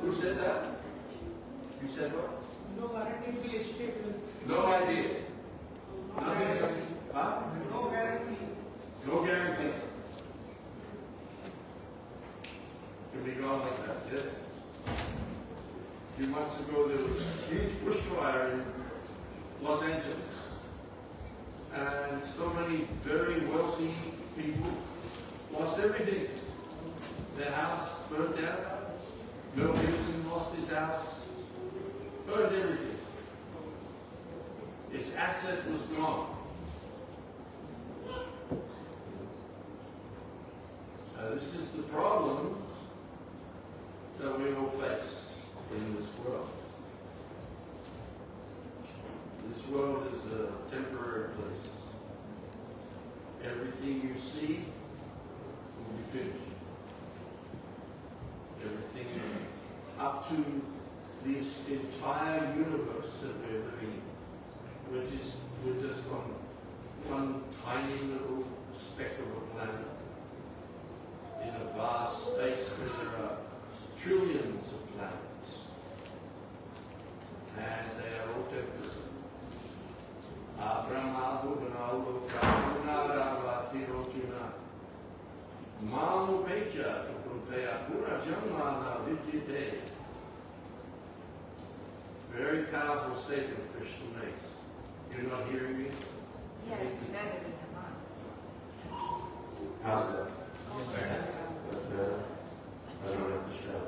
Who said that? You said what? No guarantee will escape. No idea. Nothing. Huh? No guarantee. No guarantee. Can be gone like that, yes? A few months ago there was a huge bushfire in Los Angeles. And so many very wealthy people lost everything. Their house burned down. Mel Gibson lost his house. Burned everything. His asset was gone. This is the problem that we all face in this world. This world is a temporary place. Everything you see will be finished. Everything up to this entire universe that we're living in. We're just one tiny little speck of a planet in a vast space where there are trillions of planets. And they are all temporary. Very powerful statement Krishna makes. You're not hearing me? Yes, better than the mind. How's that? That's better. I don't have to shout.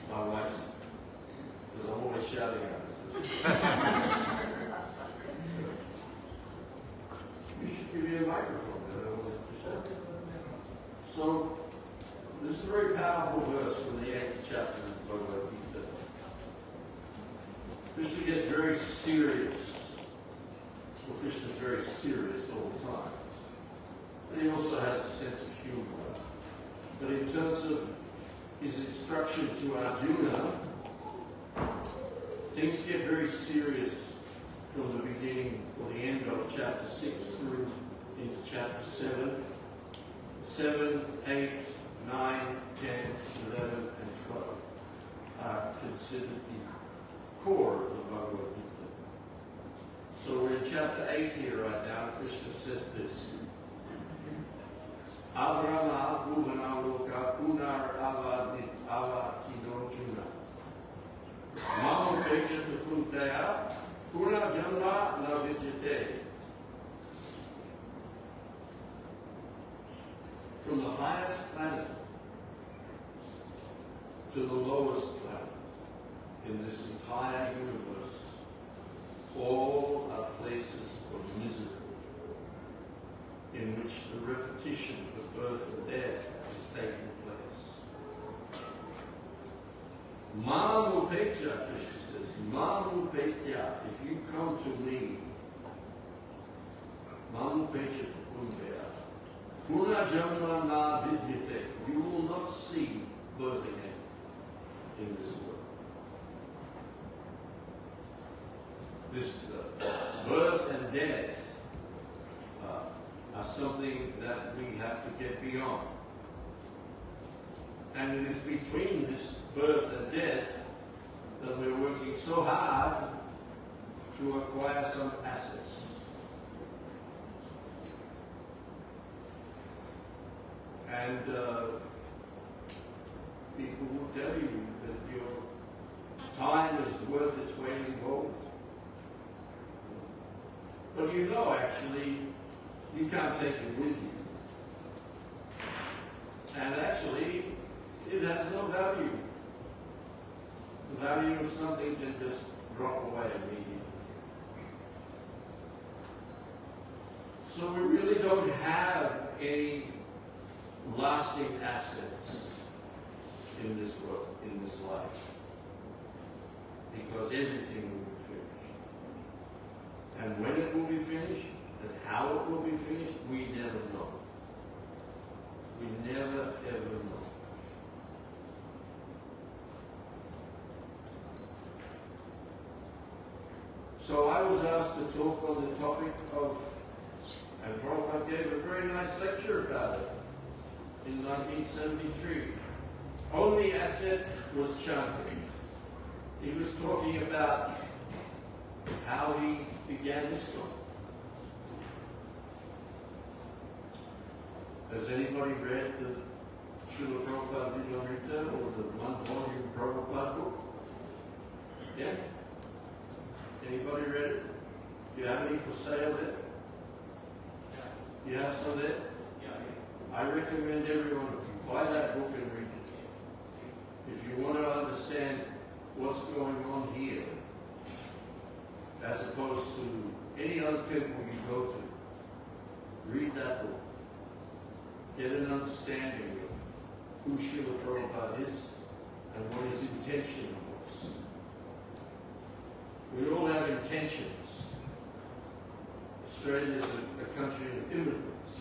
My wife's, because I'm always shouting at us. You should give me a microphone. I don't want to shout. So, this is a very powerful verse from the 8th chapter of Bhagavat Gita. Krishna gets very serious. Well, Krishna's very serious all the time. But he also has a sense of humor. But in terms of his instruction to Arjuna, things get very serious from the beginning or the end of chapter 6 through into chapter 7. 7, 8, 9, 10, 11, and 12 are considered the core of the Bhagavad Gita. So we're in chapter 8 here right now. Krishna says this. Abrahma bhuvanaloka punar avatinojuna. Mamo pechata kuntaya punar janma na vidyate. From the highest planet to the lowest planet in this entire universe, all are places of misery in which the repetition of birth and death is taking place. Mamupetya, Krishna says, Mamupetya, if you come to me, Mamupetya Kundeya, Puna Jamna na vidyate, you will not see birth again in this world. This birth and death are something that we have to get beyond. And it is between this birth and death that we're working so hard to acquire some assets. And people will tell you that your time is worth its weight in gold. But you know, actually, you can't take it with you. And actually, it has no value. The value of something can just drop away immediately. So we really don't have any lasting assets in this world, in this life. Because everything will be finished. And when it will be finished, and how it will be finished, we never know. We never ever know. So I was asked to talk on the topic of, and Prabhupada gave a very nice lecture about it in 1973. only asset was chanting. He was talking about how he began ISKCON. Has anybody read the Srila Prabhupada Vidamrita or the one volume Prabhupada book? Yeah? Anybody read it? Do you have any for sale there? You have some there? I recommend everyone buy that book and read it. If you want to understand what's going on here, as opposed to any other temple you go to, read that book. Get an understanding of who Srila Prabhupada is and what his intention was. We all have intentions. Australia is a country of immigrants.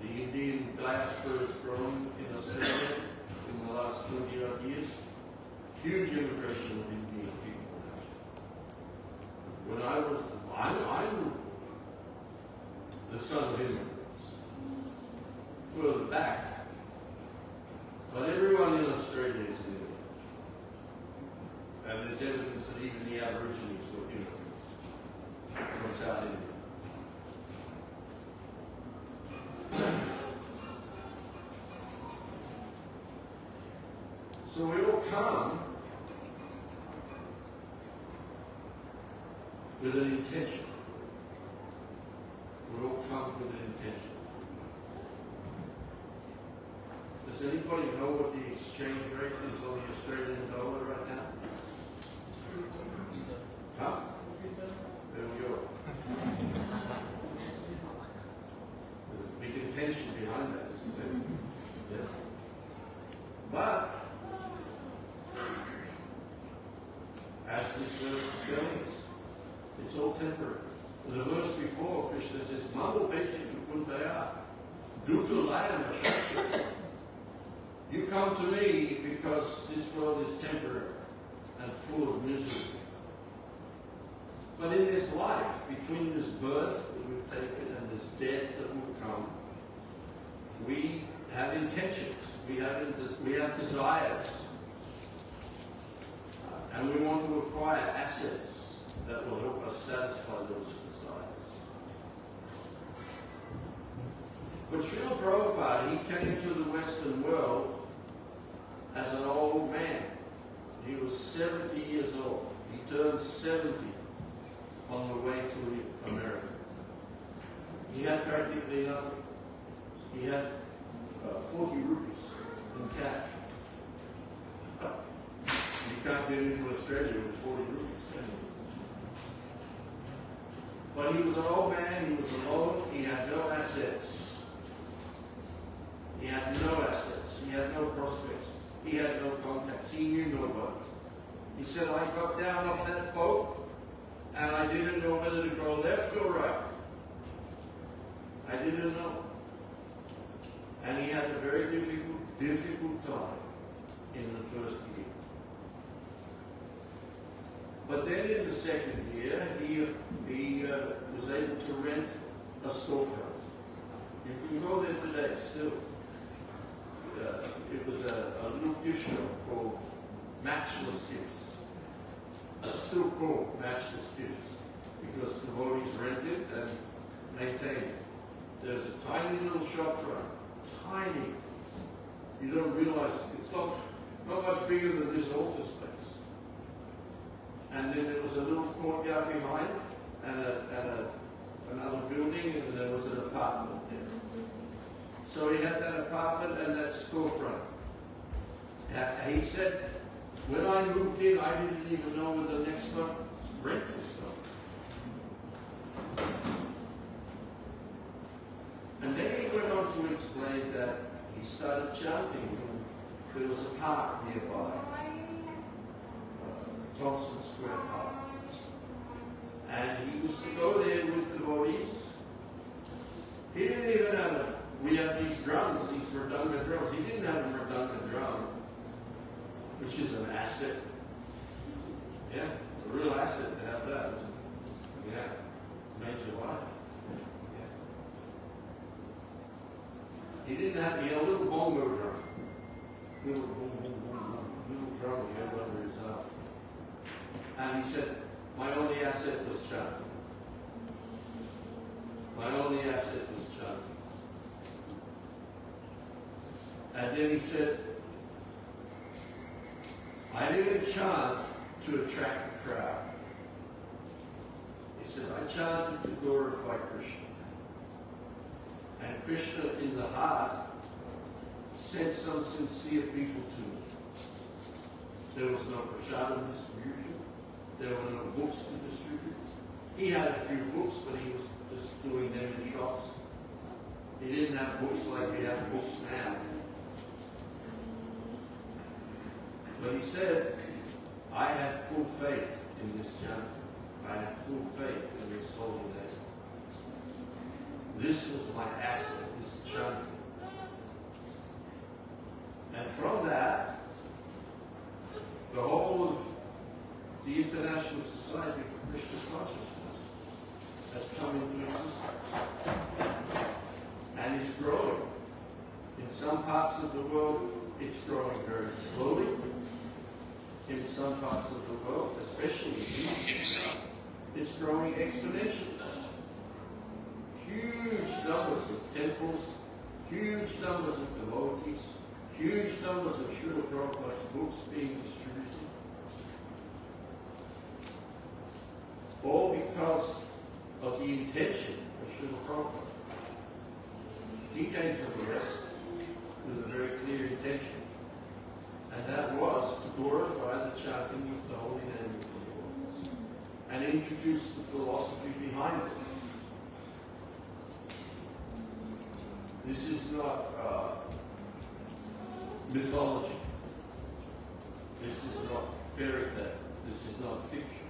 The Indian diaspora has grown in Australia in the last 20-odd years. Huge immigration of Indian people. When I'm the son of immigrants. Further back, but everyone in Australia is an immigrant. And there's evidence that even the Aborigines were immigrants from South India. So we all come with an intention. We all come with an intention. Does anybody know what the exchange rate is on the Australian dollar right now? Huh? There we go. There's a big intention behind that, isn't there? Yes. But as this verse is telling us, it's all temporary. The verse before, Krishna says, Mambo Bechi Kuntaya, Dukulaya Mashakti. You come to me because this world is temporary and full of misery. But in this life, between this birth that we've taken and this death that will come, we have intentions, we have desires, and we want to acquire assets that will help us satisfy those desires. But Srila Prabhupada, he came to the Western world as an old man. He was 70 years old. He turned 70 on the way to America. He had practically nothing. He had 40 rupees in cash. You can't get into Australia with 40 rupees, can you? But he was an old man, he was alone, he had no assets. He had no assets, he had no prospects, he had no contacts, he knew nobody. He said, I got down off that boat and I didn't know whether to go left or right. I didn't know. And he had a very difficult time in the first year. But then in the second year, he was able to rent a storefront. You can go there today still. It was a little gift shop called Matchless Gifts. Still called Matchless Gifts because devotees rented and maintained it. There's a tiny little shop front. Tiny. You don't realize it's not much bigger than this altar space. And then there was a little courtyard behind and another building, and there was an apartment there. So he had that apartment and that storefront. He said, when I moved in, I didn't even know where the next month rent was going. And then he went on to explain that he started chanting. There was a park nearby, Thompson Square Park. And he used to go there with devotees. He didn't even have we have these drums, these mridanga drums. He didn't have a mridanga drum, which is an asset. Yeah, it's a real asset to have that. Yeah, major life. Yeah. He had a little bongo drum. little boom, boom, boom, boom, little drum he had under his arm. And he said, my only asset was chanting. My only asset was chanting. And then he said, I didn't chant to attract a crowd. He said, I chanted to glorify Krishna. And Krishna in the heart sent some sincere people to me. There was no prasadam distribution. There were no books to distribute. He had a few books, but he was just doing them in shops. He didn't have books like we have books now. But he said, I have full faith in this chanting. I have full faith in this holy name. This was my asset, this chanting. And from that, the whole of the International Society for Krishna Consciousness has come into existence. And is growing. In some parts of the world, it's growing very slowly. In some parts of the world, especially in India, it's growing exponentially. Huge numbers of temples, huge numbers of devotees, huge numbers of Srila Prabhupada's books being distributed. All because of the intention of Srila Prabhupada. He came to the West with a very clear intention. And that was to glorify the chanting of the holy name of the Lord and introduce the philosophy behind it. This is not mythology. This is not fairy tale. This is not fiction.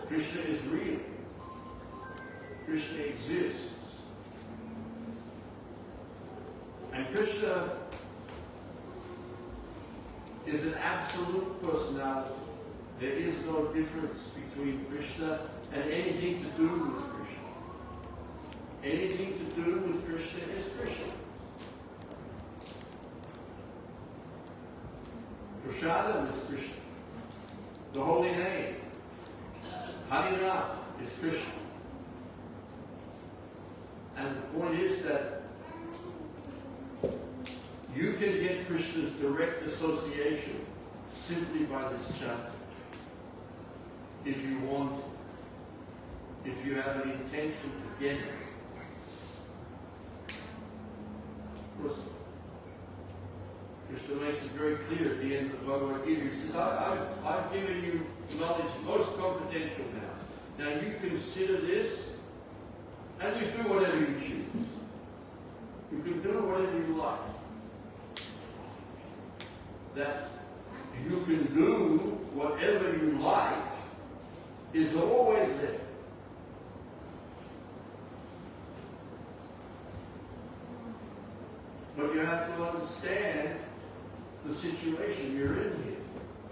Krishna is real. Krishna exists. And Krishna is an absolute personality. There is no difference between Krishna and anything to do with Krishna. Anything to do with Krishna is Krishna. Prasadam is Krishna. The holy name, Harinam, is Krishna. And the point is that you can get Krishna's direct association simply by this chanting. If you want, if you have an intention to get it. Of course, Krishna makes it very clear at the end of the Bhagavat Gita. He says, I've given you knowledge most confidential now. Now you consider this and you do whatever you choose. You can do whatever you like. That you can do whatever you like is always there. But you have to understand the situation you're in here,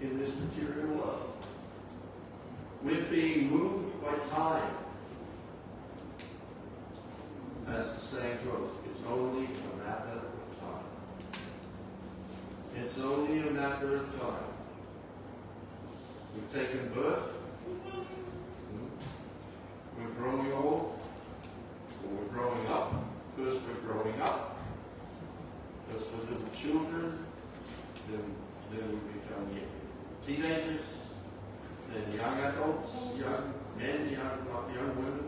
in this material world. We're being moved by time. As the saying goes, it's only a matter of time. It's only a matter of time. We've taken birth. We're growing old. Or we're growing up. First we're growing up. First we're little children. Then we become teenagers. Then young adults, young men, young women.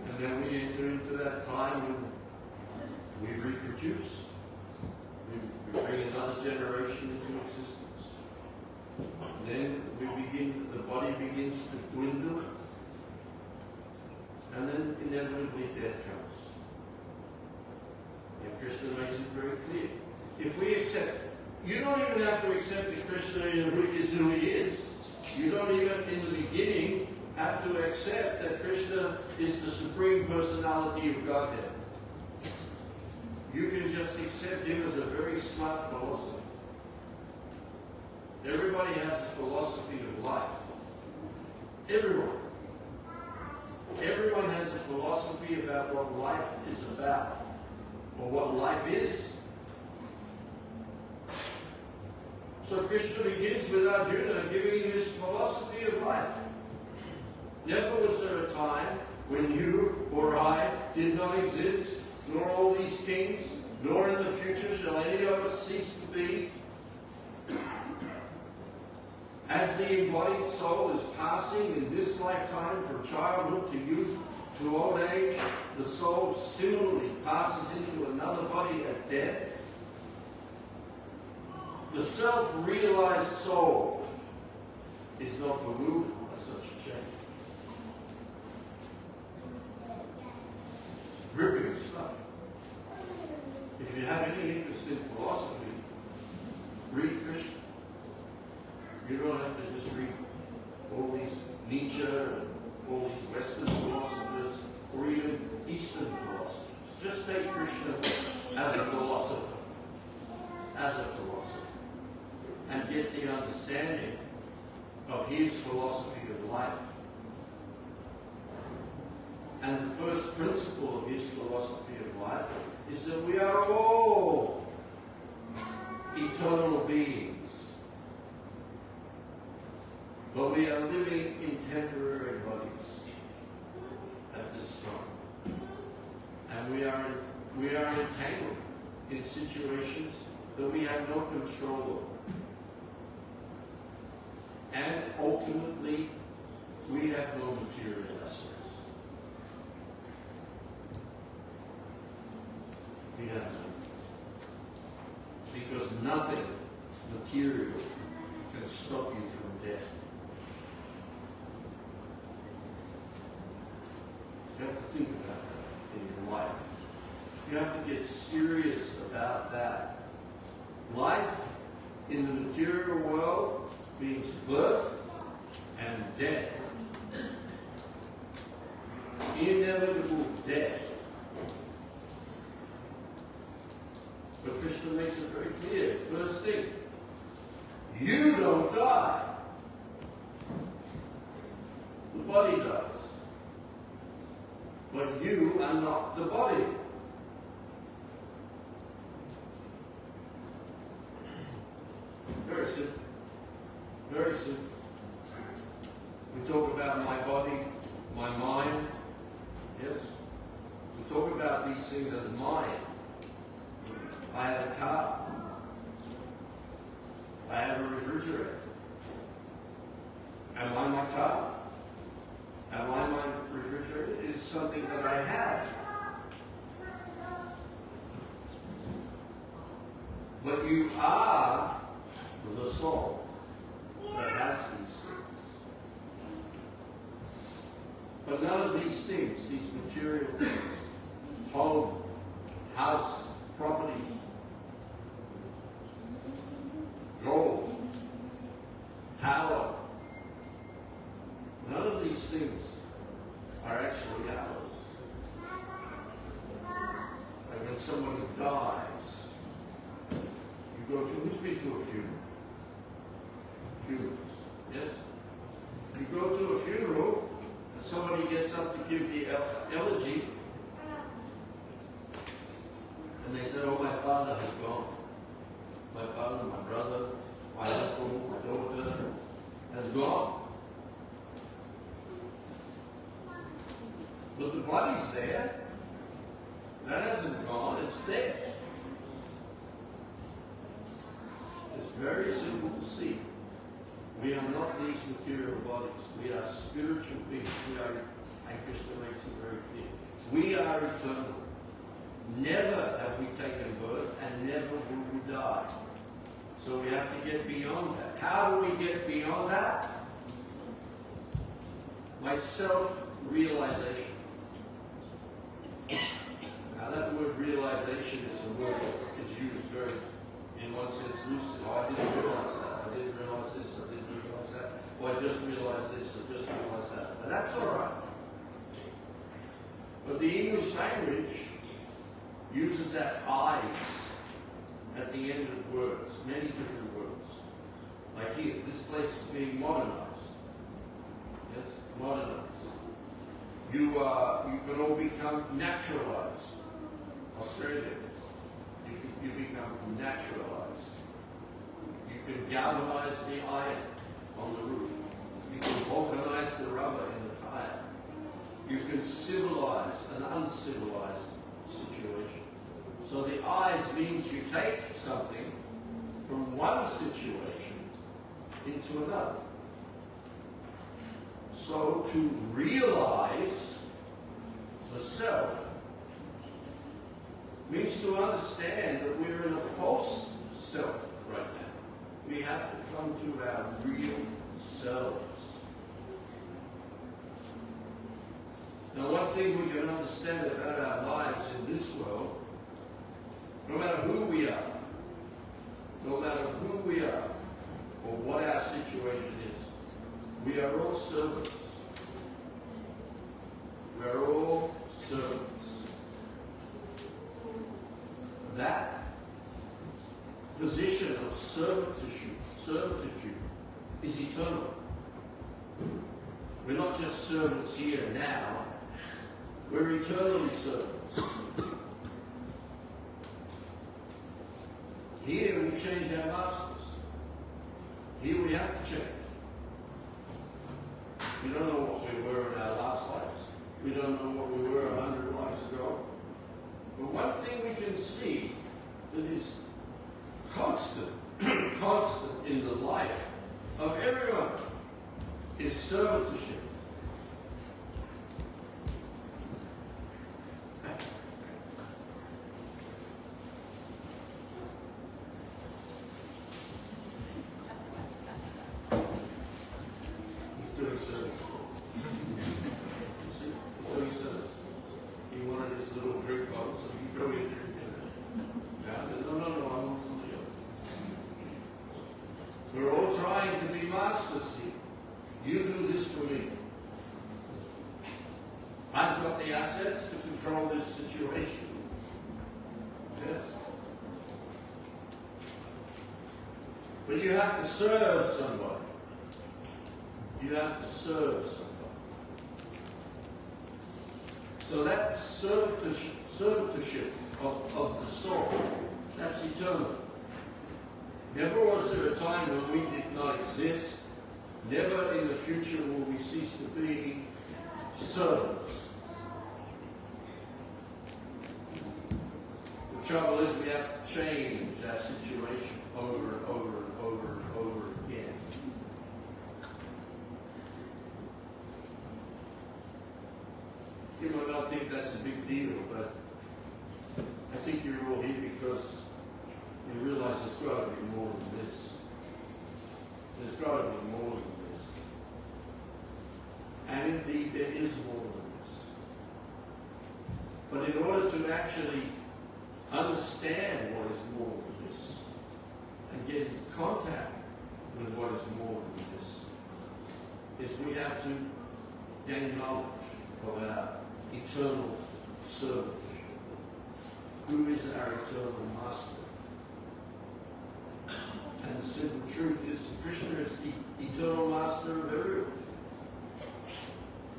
And then we enter into that time when we reproduce. We bring another generation into existence. And then the body begins to dwindle. And then inevitably death comes. And Krishna makes it very clear. If we accept, you don't even have to accept that Krishna is who he is. You don't even, in the beginning, have to accept that Krishna is the Supreme Personality of Godhead. You can just accept him as a very smart philosopher. Everybody has a philosophy of life. Everyone. Everyone has a philosophy about what life is about. or what life is. So Krishna begins with Arjuna giving his philosophy of life. Never was there a time when you or I did not exist, nor all these kings, nor in the future shall any of us cease to be. As the embodied soul is passing in this lifetime from childhood to youth to old age, the soul similarly passes into another body at death. The self-realized soul is not bewildered by such a change. Gripping stuff. If you have any interest in philosophy, read Krishna. You don't have to just read all these Nietzsche and all these Western philosophers or even Eastern philosophers. Just take Krishna as a philosopher. And get the understanding of his philosophy of life. And the first principle of his philosophy of life is that we are all eternal beings. But we are living in temporary bodies at this time. And we are entangled in situations that we have no control over. And ultimately, we have no material assets. We have none. Because nothing material can stop you from death. You have to think about that in your life. You have to get serious about that. Life in the material world means birth and death. Inevitable death. But Krishna makes it very clear. First thing, you don't die. The body dies. But you are not the body. Very simple. Very simple. We talk about my body, my mind. Yes? We talk about these things as mine. I have a car. I have a refrigerator. Am I my car? Am I my refrigerator? It is something that I have. But you are the soul that has these things. But none of these things, these material things, home, house, property, gold, power, none of these things are actually ours. Like when somebody dies, who's been to a funeral? Funerals, yes? You go to a funeral, and somebody gets up to give the elegy, and they say, oh, my father has gone. My father, my brother, my uncle, my daughter has gone. But the body's there. That hasn't gone, it's there. It's very simple to see. We are not these material bodies. We are spiritual beings. And Krishna makes it very clear. We are eternal. Never have we taken birth and never will we die. So we have to get beyond that. How do we get beyond that? By self-realization. Now that word realization is a word that is used very, in one sense, loosely. Oh, I didn't realize that. I didn't realize this. I didn't realize that. Or I just realized this. I just realized that. And that's all right. But the English language uses that eyes at the end of words, many different words. Like here, this place is being modernized. Yes, modernized. You can all become naturalized. Australia, you become naturalized. You can galvanize the iron on the roof. You can vulcanize the rubber in the tire. You can civilize an uncivilized situation. So the eyes means you take something from one situation into another. So to realize the self means to understand that we're in a false self right now. We have to come to our real selves. Now, one thing we can understand about our lives in this world, no matter who we are, or what our situation is, we are all servants. We are all servants. That position of servitude is eternal. We're not just servants here and now, we're eternally servants. Here we change our masters. Here we have to change. We don't know what we were in our last lives. We don't know what we were 100 lives ago. But one thing we can see that is constant in the life of everyone is servitorship. He's doing service. See? Doing service. He wanted his little drink bottle, so he threw it in there. No, I'm not somebody else. We're all trying to be masters here. You do this for me. I've got the assets to control this situation. Yes? But you have to serve somebody. You have to serve somebody. So that servitorship of the soul, that's eternal. Never was there a time when we did not exist. Never in the future will we cease to be servants. The trouble is we have to change that situation over and over and over and over again. You might not think that's a big deal, but I think you're all here because you realize there's got to be more than this. There's got to be more than this. And indeed, there is more than this. But in order to actually understand what is more than this, and get in contact with what is more than this, is we have to gain knowledge of our eternal servant. Who is our eternal master? And the simple truth is Krishna is the eternal master of everyone.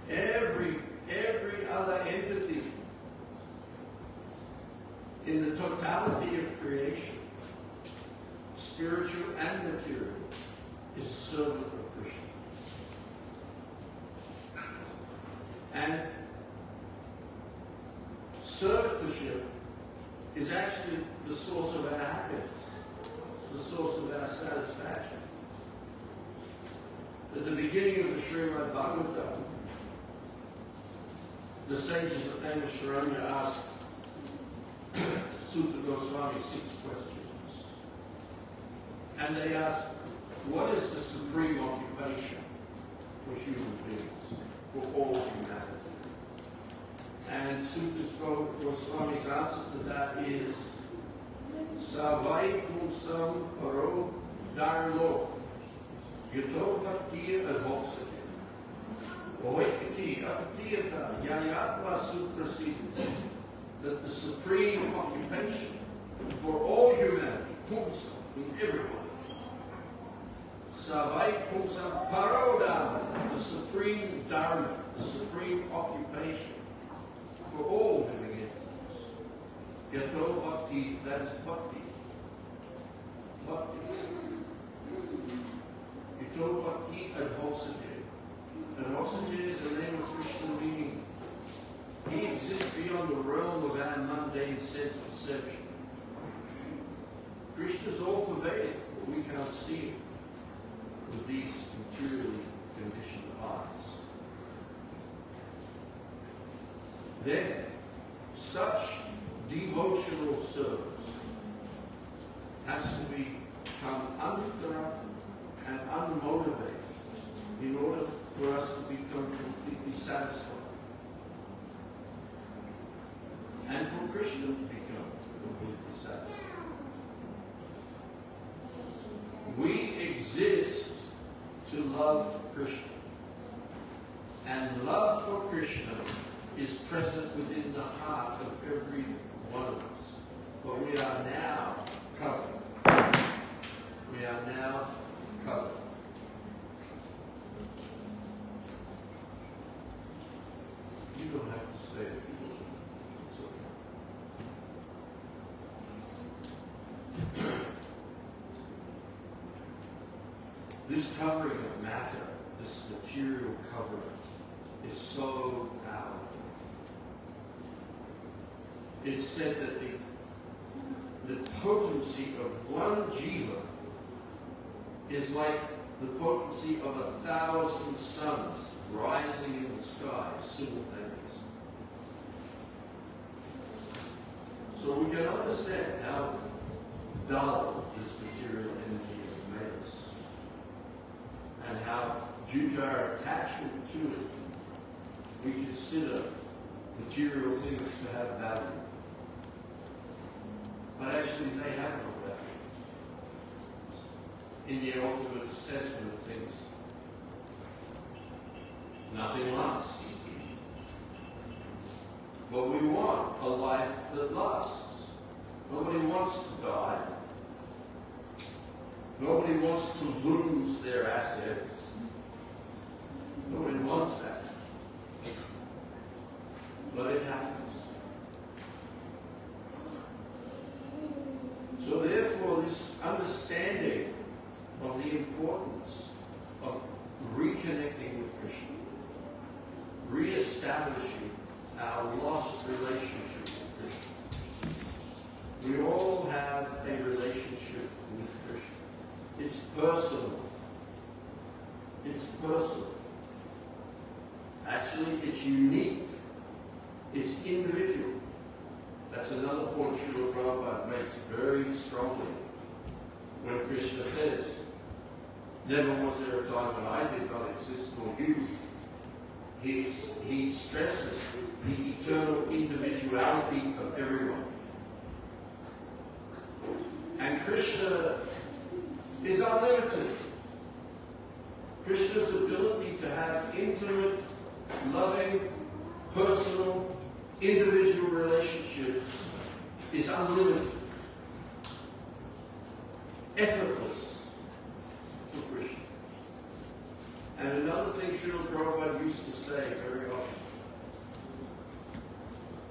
Every other entity in the totality of creation, spiritual and material, is a servant of Krishna. And servitorship is actually the source of our happiness, the source of our satisfaction. At the beginning of the Srimad Bhagavatam, the sages of Ashraya asked Sutta Goswami 6 questions. And they asked, what is the supreme occupation for human beings, for all humanity? And Sutta Goswami's answer to that is Savai Kumsam Paro Darlo Yato Bhaktiya Advoksati Oikaki Apatiyata Yayatma Suprasiti, that the supreme occupation for all humanity, Kumsam, in everyone, Savai Kumsam Paro Dharma, the supreme Dharma, the supreme occupation for all living entities, that is bhakti. Bhakti. You talk bhakti and Hosadir. And Hosadir is the name of Krishna, meaning he exists beyond the realm of our mundane sense perception. Krishna is all pervading, but we can't see him with these materially conditioned eyes. Then, such devotional service has to become uninterrupted and unmotivated in order for us to become completely satisfied. And for Krishna to become completely satisfied. We exist to love Krishna. And love for Krishna is present within the heart of every one of us. But we are now covered. We are now covered. You don't have to say it if you want. It's okay. This covering of matter, this material covering, is so powerful. It's said that the potency of one jiva is like the potency of 1,000 suns rising in the sky simultaneously. So we can understand how dull this material energy has made us, and how, due to our attachment to it, we consider material things to have value. But actually they have no value in the ultimate assessment of things. Nothing lasts. But we want a life that lasts. Nobody wants to die. Nobody wants to lose their assets. Nobody wants that. But it happens. So therefore, this understanding of the importance of reconnecting with Krishna, re-establishing our lost relationship with Krishna. We all have a relationship with Krishna. It's personal. It's personal. Actually, it's unique. It's individual. That's another point Srila Prabhupada makes very strongly when Krishna says, never was there a time when I did not exist nor you. He stresses the eternal individuality of everyone. And Krishna is unlimited. Krishna's ability to have intimate, loving, personal, individual relationships is unlimited, effortless for Krishna. And another thing Srila Prabhupada used to say very often,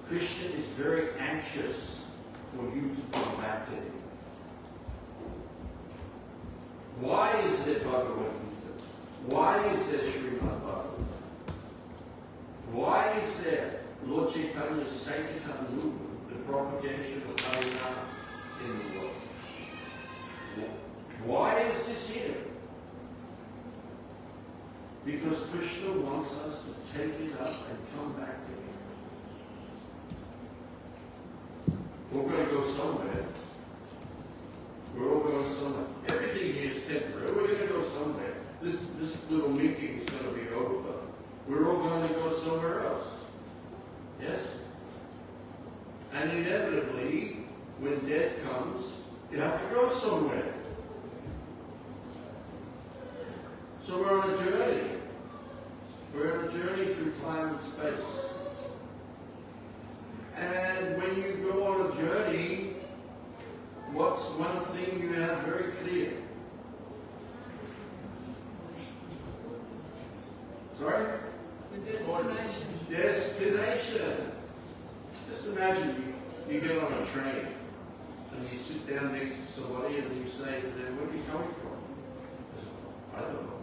Krishna is very anxious for you to come back to him. Why is there Bhagavad Gita? Why is there Srimad Bhagavatam? Why is there Lord Chaitanya's Sankirtan movement, the propagation of Harinam in the world? Why is this here? Because Krishna wants us to take it up and come back to him. We're going to go somewhere. We're all going somewhere. Everything here is temporary. We're going to go somewhere. This little meeting is going to be over. We're all going to go somewhere else. Yes? And inevitably, when death comes, you have to go somewhere. So we're on a journey. We're on a journey through time and space. And when you go on a journey, what's one thing you have very clear? Sorry? The destination. Destination. Just imagine you get on a train And you sit down next to somebody and you say to them, where are you coming from? They say, I don't know.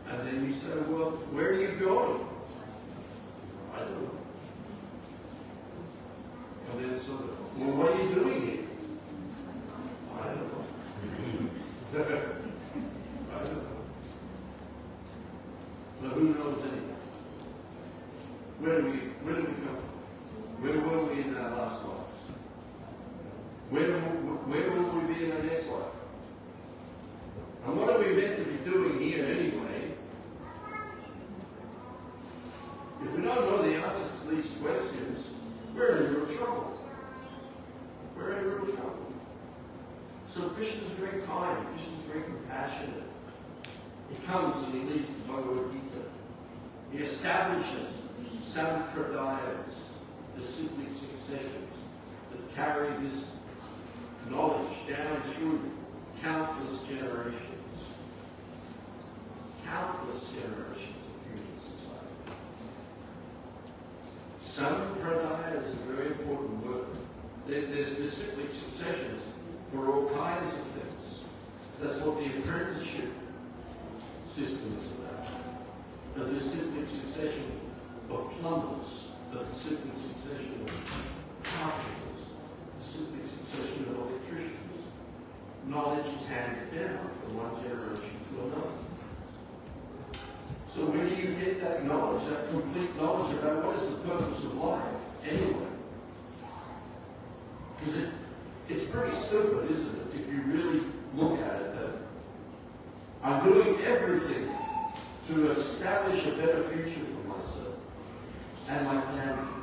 And then you say, well, where are you going? I don't know. And then sort of, well, what are you doing here? I don't know. I don't know. But who knows anything? Where do we come from? Where were we in our last lives? Where will we be in our next life? And what are we meant to be doing here anyway? If we don't know the answers to these questions, we're in real trouble. We're in real trouble. So Krishna's very kind. Krishna's very compassionate. He comes and he leads the Bhagavad Gita. He establishes Sampradayas, the cyclic successions that carry this knowledge down through countless generations. Countless generations of human society. Sampradaya is a very important word. There's the cyclic successions for all kinds of things. That's what the apprenticeship system is about. The cyclic succession of plumbers, the cyclic succession of carpenters, the cyclic succession of electricians. Knowledge is handed down from one generation to another. So where do you get that knowledge, that complete knowledge about what is the purpose of life anyway? Because it's pretty stupid, isn't it, if you really look at it, that I'm doing everything to establish a better future for myself and my family.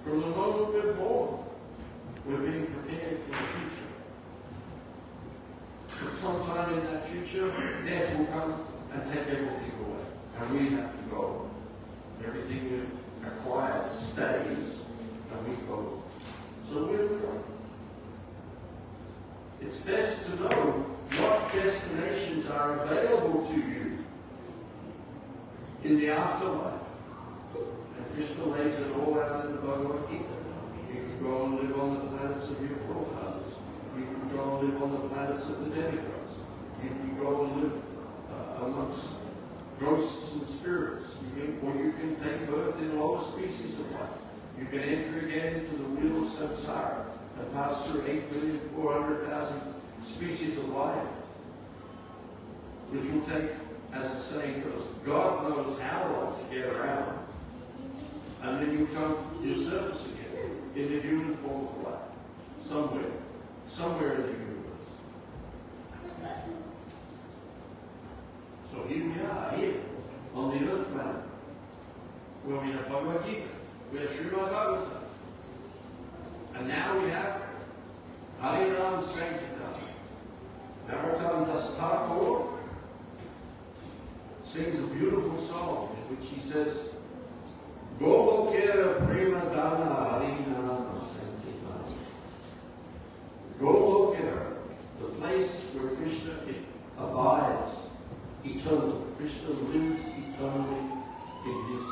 From the moment we're born, we're being prepared for the future. But sometime in that future, death will come and take everything away. And we have to go. Everything we've acquired stays, and we go. So where do we go? It's best to know what destinations are available to you in the afterlife. And Krishna lays it all out in the Bhagavad Gita. You can go and live on the planets of your forefathers. You can go and live on the planets of the demigods. You can go and live amongst ghosts and spirits. Or you can take birth in lower species of life. You can enter again into the wheel of samsara and pass through 8,400,000 species of life, which will take, as the saying goes, God knows how long to get around. And then you come to your surface again in the human form of life, somewhere in the universe. So here we are, here, on the earth planet, where we have Bhagavad Gita, we have Srimad Bhagavatam, and now we have Hare Sankirtan. Narottam Das Thakur sings a beautiful song in which he says, Golokera Prema Dana Harina Sankirtan. Golokera, the place where Krishna abides eternally. Krishna lives eternally in his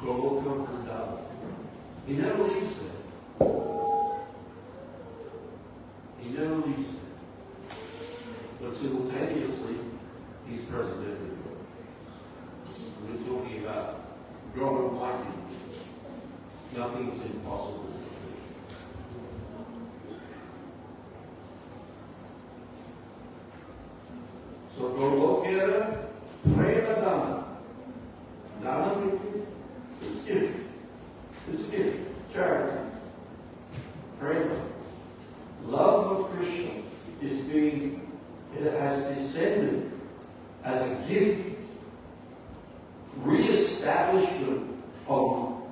Goloka Vrindavan. He never leaves there. He never leaves there. But simultaneously, he's present everywhere. We're talking about God Almighty. Nothing is impossible. So Golokera Prema Dana. Dana is gift. It's gift. Charity. Prema. Love of Krishna it has descended as a gift, re-establishment of,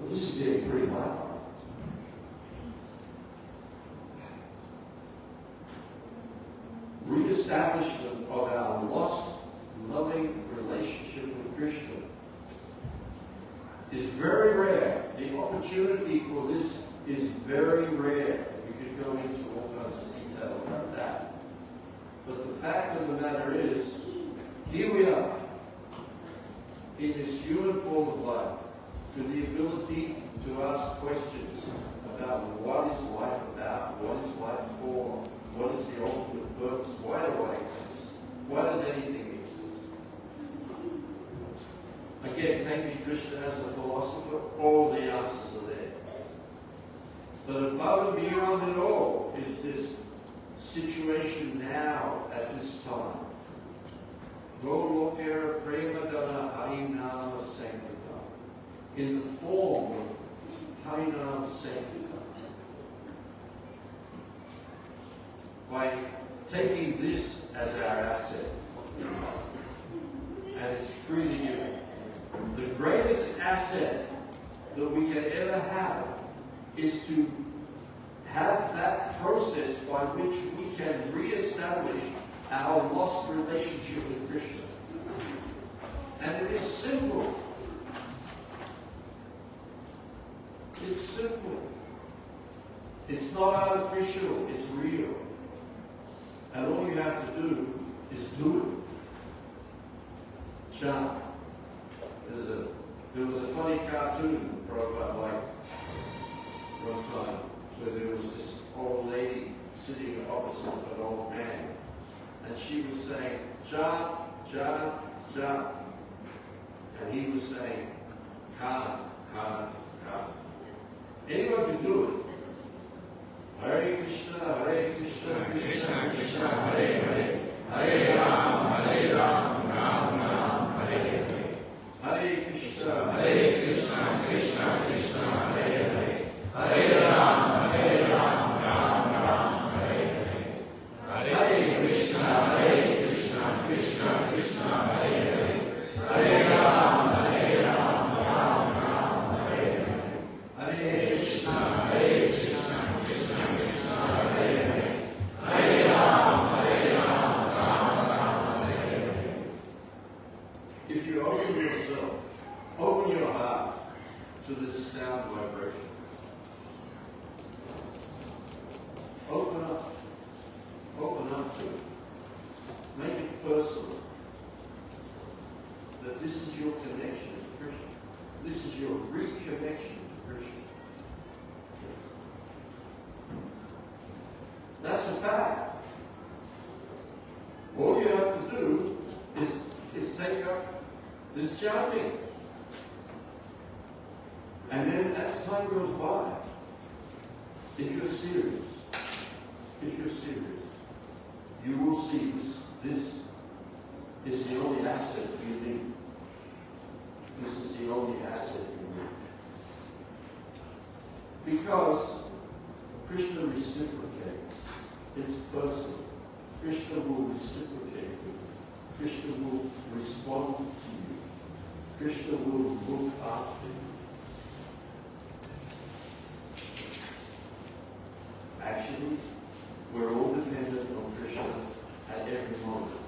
this is getting pretty loud. Re-establishment of our lost, loving relationship with Krishna is very rare. The opportunity for this is very rare. We could go into all kinds of detail about that. But the fact of the matter is, here we are, in this human form of life, to the ability to ask questions about what is life about, what is life for, what is the ultimate purpose, why do I exist, why does anything exist? Again, taking Krishna as a philosopher, all the answers are there. But above and beyond it all is this situation now at this time. Golokera Premadana Harinama Sankirtan. In the form of Harinama Sankirtan. By taking this as our asset, and it's freely given. The greatest asset that we can ever have is to have that process by which we can re-establish our lost relationship with Krishna. And it is simple. It's simple. It's not artificial, it's real. And all you have to do is do it. Chant. There was a funny cartoon Prabhupada liked one time where there was this old lady sitting opposite an old man. And she was saying, chant, chant, chant. And he was saying, can't, can't, can't. Anyone can do it. Hare Krishna, Hare Krishna, Krishna Krishna, Hare Hare. Hare Ram, Ram Ram, Hare Hare. Hare Krishna, Krishna Krishna, Hare Hare. Hare Ram, Ram Hare Hare. Hare Krishna, Krishna Krishna, Hare Hare. Hare Ram, Ram Hare Hare. Hare Krishna, Krishna Krishna, Hare Hare. Hare Ram, Ram Hare Hare. If you open yourself, open your heart to this sound vibration. Open up. Open up to it. Make it personal. That this is your connection to Krishna. This is your reconnection to Krishna. That's a fact. All you have to do is take up this chanting. And then as time goes by, if you're serious, you will see this is the only asset you need. This is the only asset you need. Because Krishna reciprocates. It's personal. Krishna will reciprocate with you. Krishna will respond to you. Krishna will look after you. Actually, we're all dependent on Krishna at every moment.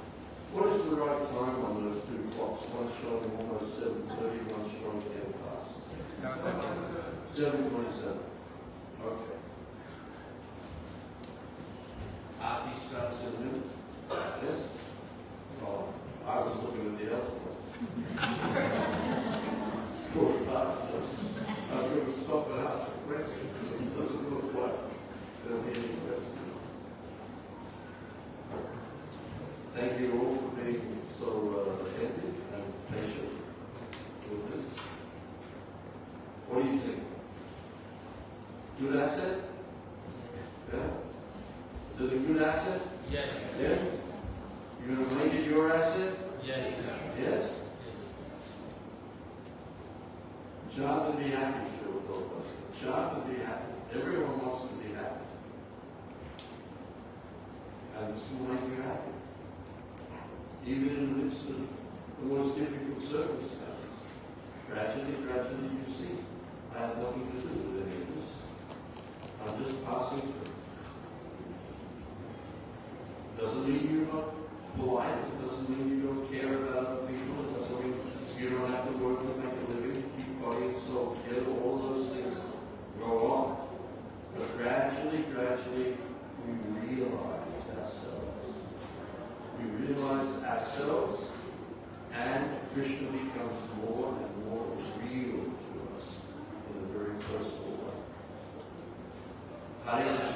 What is the right time on those two clocks? One showing almost 7:30, one showing 10 past. 7:27. Okay. Aarti starts in a minute. Yes? Oh, I was looking at the other one. Poor past. I was going to stop and ask a question. It doesn't look like there'll be any questions. Thank you all for being so attentive and patient with this. What do you think? Good asset? Yeah? Is it a good asset? Yes. Yes? You're going to make it your asset? Yes. Yes? Chant and be happy, Srila Prabhupada. Chant and be happy. Everyone wants to be happy. And this will make you happy. Even in the midst of the most difficult circumstances. Gradually, you see, I have nothing to do with any of this. I'm just passing through. Doesn't mean you're not polite. It doesn't mean you don't care about other people. It doesn't mean you don't have to work to make a living, keep body and soul together. All those things go on. But gradually, we realize ourselves. We realize ourselves, and Krishna becomes more and more real to us. Hare